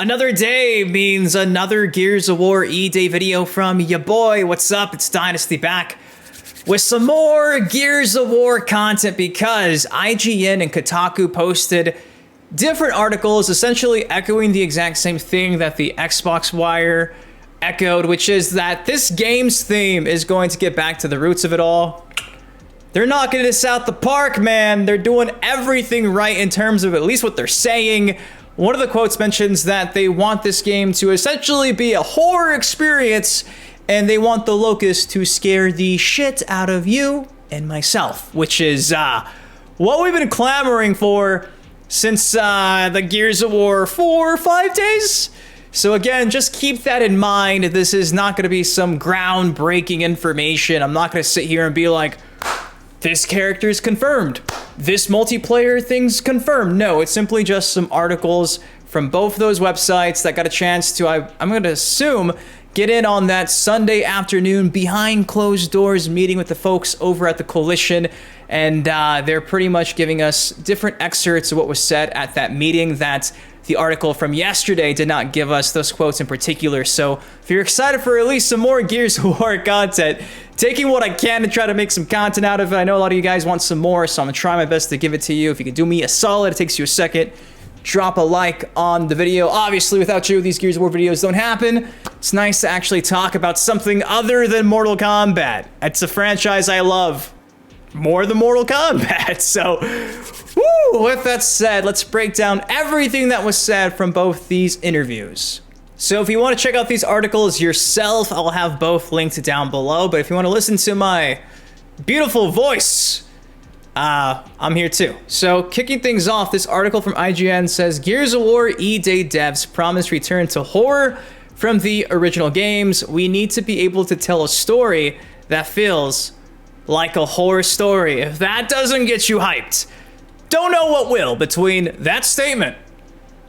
Another day means another Gears of War E-Day video from ya boy. What's up? It's Dynasty back with some more Gears of War content because IGN and Kotaku posted different articles essentially echoing the exact same thing that the Xbox Wire echoed, which is that this game's theme is going to get back to the roots of it all. They're knocking this out the park, man. They're doing everything right in terms of at least what they're saying. One of the quotes mentions that they want this game to essentially be a horror experience, and they want the Locust to scare the shit out of you and myself, which is what we've been clamoring for since the Gears of War 4 or 5 days. So again, just keep that in mind. This is not going to be some groundbreaking information. I'm not going to sit here and be like, this character is confirmed, this multiplayer thing's confirmed. No, it's simply just some articles from both of those websites that got a chance to, I'm going to assume, get in on that Sunday afternoon behind closed doors meeting with the folks over at the Coalition. And they're pretty much giving us different excerpts of what was said at that meeting that the article from yesterday did not give us those quotes in particular. So if you're excited for at least some more Gears of War content, taking what I can to try to make some content out of it. I know a lot of you guys want some more, so I'm gonna try my best to give it to you. If you could do me a solid, it takes you a second, drop a like on the video. Obviously, without you, these Gears of War videos don't happen. It's nice to actually talk about something other than Mortal Kombat. It's a franchise I love more than Mortal Kombat. So, woo, with that said, let's break down everything that was said from both these interviews. So if you want to check out these articles yourself, I'll have both linked down below. But if you want to listen to my beautiful voice, I'm here too. So kicking things off, this article from IGN says, Gears of War E-Day devs promise return to horror from the original games. We need to be able to tell a story that feels like a horror story. If that doesn't get you hyped, don't know what will. Between that statement,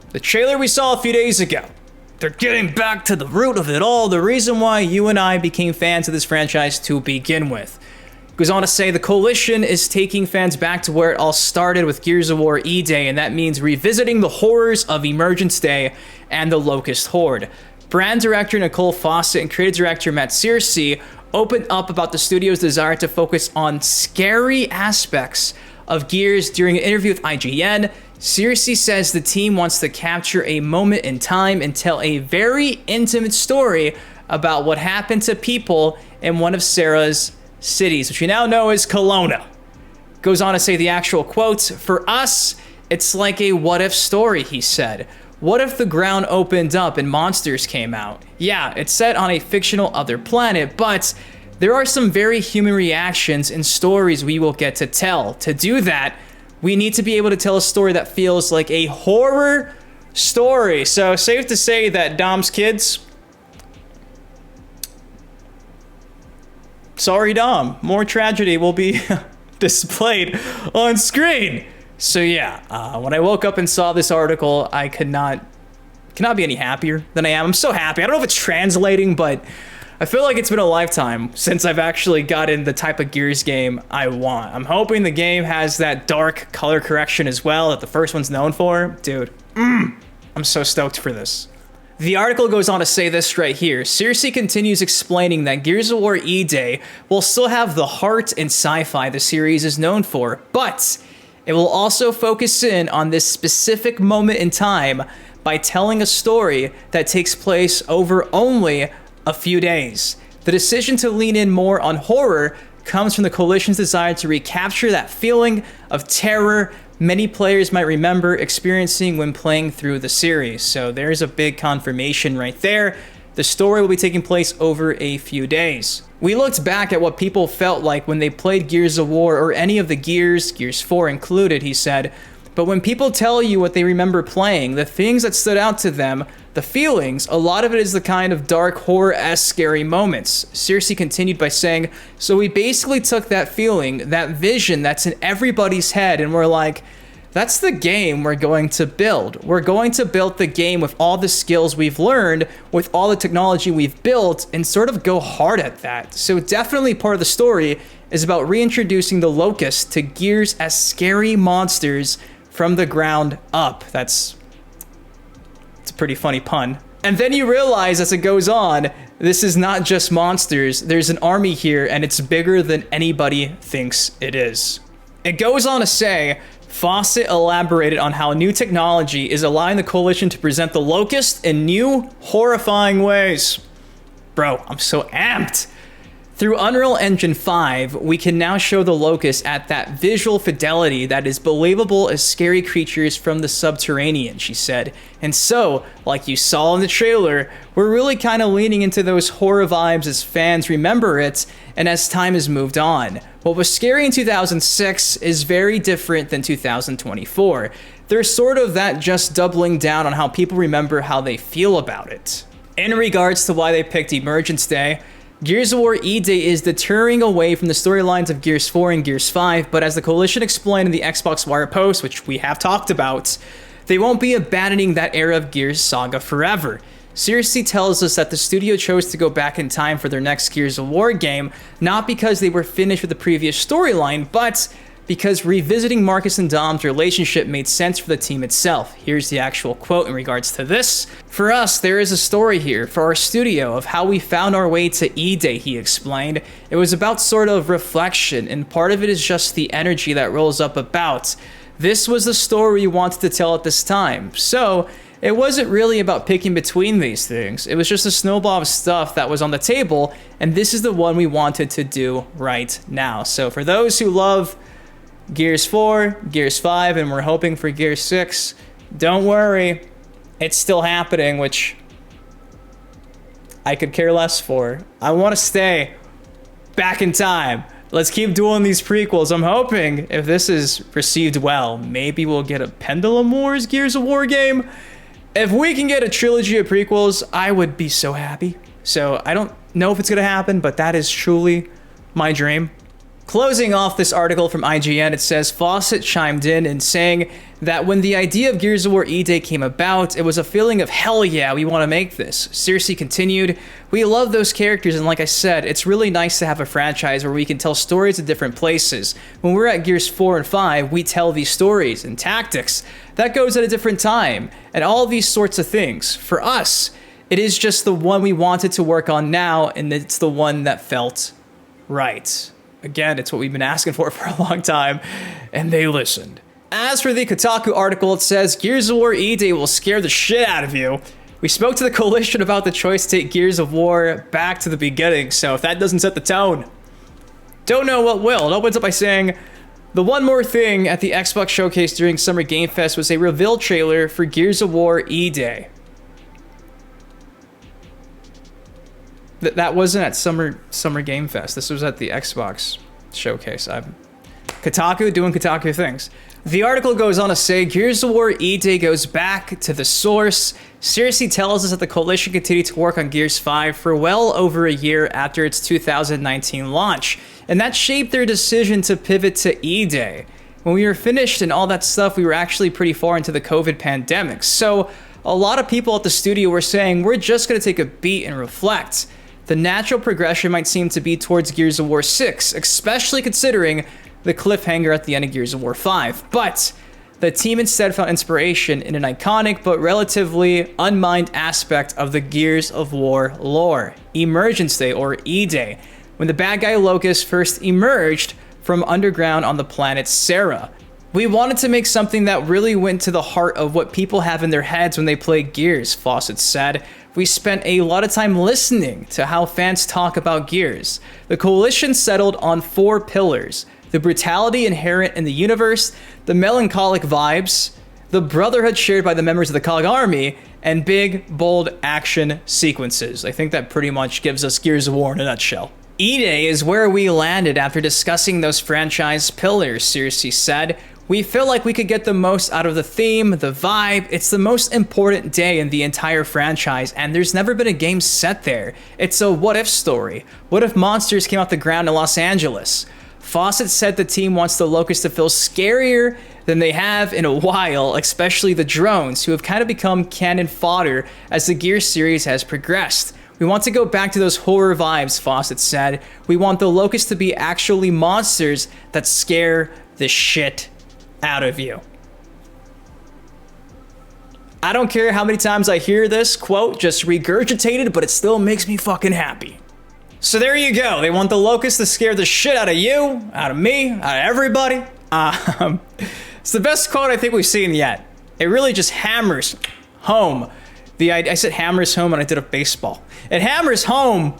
the trailer we saw a few days ago, they're getting back to the root of it all, the reason why you and I became fans of this franchise to begin with. It goes on to say the Coalition is taking fans back to where it all started with Gears of War E-Day, and that means revisiting the horrors of Emergence Day and the Locust Horde. Brand director Nicole Fawcett and creative director Matt Searcy opened up about the studio's desire to focus on scary aspects of Gears during an interview with IGN. Searcy says the team wants to capture a moment in time and tell a very intimate story about what happened to people in one of Sarah's cities, which we now know is Kelowna. Goes on to say the actual quote, for us, it's like a what-if story, he said. What if the ground opened up and monsters came out? Yeah, it's set on a fictional other planet, but there are some very human reactions and stories we will get to tell. To do that, we need to be able to tell a story that feels like a horror story. So safe to say that Dom's kids, sorry Dom, more tragedy will be displayed on screen. So yeah, when I woke up and saw this article, I cannot be any happier than I am. I'm so happy. I don't know if it's translating, but I feel like it's been a lifetime since I've actually gotten the type of Gears game I want. I'm hoping the game has that dark color correction as well that the first one's known for. Dude, I'm so stoked for this. The article goes on to say this right here. Searcy continues explaining that Gears of War E-Day will still have the heart and sci-fi the series is known for, but it will also focus in on this specific moment in time by telling a story that takes place over only a few days. The decision to lean in more on horror comes from the Coalition's desire to recapture that feeling of terror many players might remember experiencing when playing through the series. So there's a big confirmation right there. The story will be taking place over a few days. We looked back at what people felt like when they played Gears of War or any of the Gears 4 included, he said. But when people tell you what they remember playing, the things that stood out to them, the feelings, a lot of it is the kind of dark horror-esque scary moments. Searcy continued by saying, so we basically took that feeling, that vision that's in everybody's head, and we're like, that's the game we're going to build. We're going to build the game with all the skills we've learned, with all the technology we've built, and sort of go hard at that. So definitely part of the story is about reintroducing the Locust to Gears as scary monsters from the ground up. It's a pretty funny pun. And then you realize as it goes on, this is not just monsters. There's an army here, and it's bigger than anybody thinks it is. It goes on to say, Fawcett elaborated on how new technology is allowing the Coalition to present the Locust in new, horrifying ways. Bro, I'm so amped. Through Unreal Engine 5, we can now show the Locust at that visual fidelity that is believable as scary creatures from the subterranean, she said. And so, like you saw in the trailer, we're really kind of leaning into those horror vibes as fans remember it, and as time has moved on. What was scary in 2006 is very different than 2024. There's sort of that just doubling down on how people remember how they feel about it. In regards to why they picked Emergence Day, Gears of War E-Day is deterring away from the storylines of Gears 4 and Gears 5, but as the Coalition explained in the Xbox Wire post, which we have talked about, they won't be abandoning that era of Gears saga forever. Seriously tells us that the studio chose to go back in time for their next Gears of War game, not because they were finished with the previous storyline, but because revisiting Marcus and Dom's relationship made sense for the team itself. Here's the actual quote in regards to this. For us, there is a story here for our studio of how we found our way to E-Day, he explained. It was about sort of reflection, and part of it is just the energy that rolls up about. This was the story we wanted to tell at this time. So, it wasn't really about picking between these things. It was just a snowball of stuff that was on the table, and this is the one we wanted to do right now. So for those who love Gears 4, Gears 5, and we're hoping for Gears 6, don't worry, it's still happening, which I could care less for. I want to stay back in time. Let's keep doing these prequels. I'm hoping if this is received well, maybe we'll get a Pendulum Wars Gears of War game. If we can get a trilogy of prequels, I would be so happy. So I don't know if it's going to happen, but that is truly my dream. Closing off this article from IGN, it says Fawcett chimed in and saying that when the idea of Gears of War E-Day came about, it was a feeling of hell yeah, we want to make this. Seriously continued, we love those characters, and like I said, it's really nice to have a franchise where we can tell stories in different places. When we're at Gears 4 and 5, we tell these stories and tactics. That goes at a different time, and all these sorts of things. For us, it is just the one we wanted to work on now, and it's the one that felt right. Again, it's what we've been asking for a long time, and they listened. As for the Kotaku article, it says, Gears of War E-Day will scare the shit out of you. We spoke to the Coalition about the choice to take Gears of War back to the beginning, so if that doesn't set the tone, don't know what will. It opens up by saying, the one more thing at the Xbox showcase during Summer Game Fest was a reveal trailer for Gears of War E-Day. That wasn't at Summer Game Fest. This was at the Xbox showcase. Kotaku doing Kotaku things. The article goes on to say, Gears of War E-Day goes back to the source. Seriously tells us that the Coalition continued to work on Gears 5 for well over a year after its 2019 launch, and that shaped their decision to pivot to E-Day. When we were finished and all that stuff, we were actually pretty far into the COVID pandemic, so a lot of people at the studio were saying, we're just going to take a beat and reflect. The natural progression might seem to be towards Gears of War 6, especially considering the cliffhanger at the end of Gears of War 5. But the team instead found inspiration in an iconic but relatively unmined aspect of the Gears of War lore, Emergence Day or E-Day, when the bad guy Locust first emerged from underground on the planet Sarah. We wanted to make something that really went to the heart of what people have in their heads when they play Gears, Fawcett said. We spent a lot of time listening to how fans talk about Gears. The Coalition settled on 4 pillars: the brutality inherent in the universe, the melancholic vibes, the brotherhood shared by the members of the COG Army, and big, bold action sequences. I think that pretty much gives us Gears of War in a nutshell. E-Day is where we landed after discussing those franchise pillars, Seriously said. We feel like we could get the most out of the theme, the vibe. It's the most important day in the entire franchise, and there's never been a game set there. It's a what-if story. What if monsters came off the ground in Los Angeles? Fawcett said the team wants the Locust to feel scarier than they have in a while, especially the drones, who have kind of become cannon fodder as the Gears series has progressed. We want to go back to those horror vibes, Fawcett said. We want the Locust to be actually monsters that scare the shit out of you. I don't care how many times I hear this quote just regurgitated, but it still makes me fucking happy. So there you go. They want the locust to scare the shit out of you, out of me, out of everybody. It's the best quote I think we've seen yet. It really just hammers home. I said hammers home and I did a baseball. It hammers home.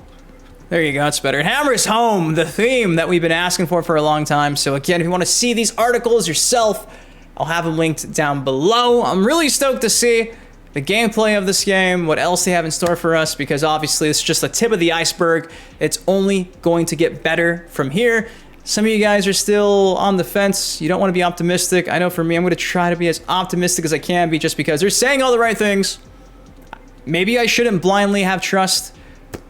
There you go, it's better. It hammers home the theme that we've been asking for a long time. So again, if you want to see these articles yourself, I'll have them linked down below. I'm really stoked to see the gameplay of this game, what else they have in store for us, because obviously it's just the tip of the iceberg. It's only going to get better from here. Some of you guys are still on the fence. You don't want to be optimistic. I know for me, I'm going to try to be as optimistic as I can be just because they're saying all the right things. Maybe I shouldn't blindly have trust,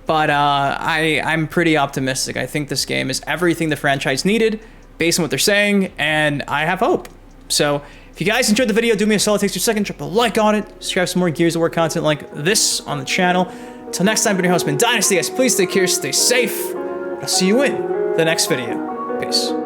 but I'm pretty optimistic. I think this game is everything the franchise needed based on what they're saying, and I have hope. So if you guys enjoyed the video, do me a solid, takes 2 seconds, drop a like on it, subscribe for more Gears of War content like this on the channel. Until next time, been your host, Dynasty, guys, please take care, stay safe. I'll see you in the next video. Peace.